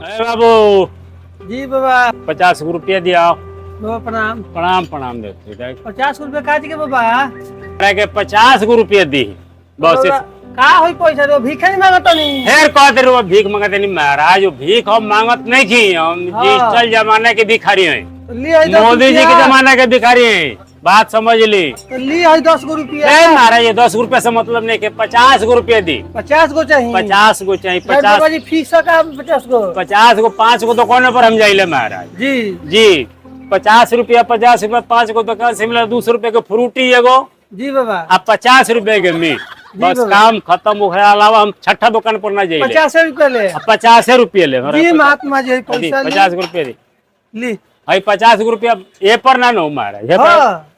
अरे बाबू जी बाबा। 50 रुपया दिया। बाबा प्रणाम। प्रणाम प्रणाम देते 50 रुपए काट के बाबा। के 50 रुपया दी बस। बाबा, का होई पैसा दो भीख नहीं मांगत नहीं। फिर कहते रहो भीख मांगते नहीं महाराज, भीख हम मांगत नहीं की, हम डिजिटल जमाने के भिखारी हैं, तो ली आई 10 मोदी जी के रुपया। जमाने के भिखारी हैं, बात समझ ली। तो ली आई 10 रुपया। नहीं महाराज, ये 10 रुपया से मतलब नहीं के 50 रुपया दी। 50 को चाहिए। 50 को चाहिए। बाबा 50 जी फीस का 50 को। 50 को 5 को दुकान पर हम जाइले महाराज जी जी। 50 रुपया 5 को दुकान से मिला। 200 रुपए के फ्रूटी एगो जी बाबा। अब 50 रुपए के मीट, बस बाबा। काम खत्म। ओकरा अलावा हम छठा दुकान पर ना जाइले। 50 रुपए ले। 50 रुपये ले जी महात्मा जी पैसा ली। 50 रुपये दी। ली। 50 रुपया ए पर ना नो महाराज, हे पर हाँ।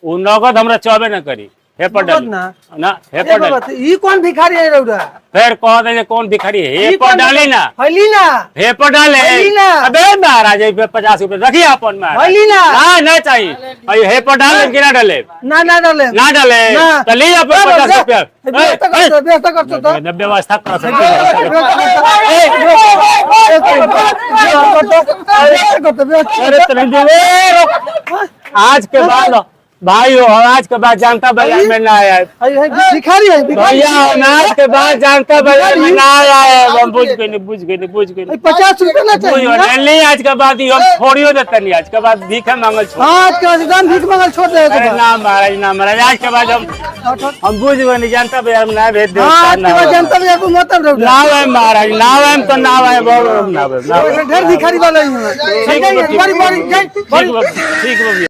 उ नगद हमरा चबे ना करी। हे पर डाल नगद ना? ना, हे ए पर बाबा, डाल। तो ई कौन भिखारी है रौदा? फिर कह दे कौन भिखारी है, हे ई पर कौन डाली ना, हली ना। हे पर डाले। हली ना। अबे महाराज ये 50 रुपये रखिए अपन महाराज। हली ना। ना ना चाहिए। अरे हे पर डाले कि ना डाले? ना ना डाले। ना डाले ना। तो ली अपन 50 रुपया। व्यवस्था करतो तो। व्यवस्था कर सकते अरे आज के बाद भाई हो, आज के बाद जानता बाजार में ना आया भिखारी है भैया, आज के बाद जानता बाजार में ना आया है। हम बुझ गए 50 रुपए ना चाहिए। नहीं, आज के बाद ही हम छोड़ियो देते नहीं। आज के बाद भीख मांगल छोड़। आज के बाद भीख मांगल छोड़ दे। अरे ना महाराज, ना महाराज, आज के बाद हम बुझ गए नहीं। जानता बाजार में ना भेज दे। आज के बाद जनता भी आपको मतलब रहो। ना है महाराज, ना है तो ना है बहुत ना है। ढेर भिखारी वाला ही है। ठीक है, ठीक है।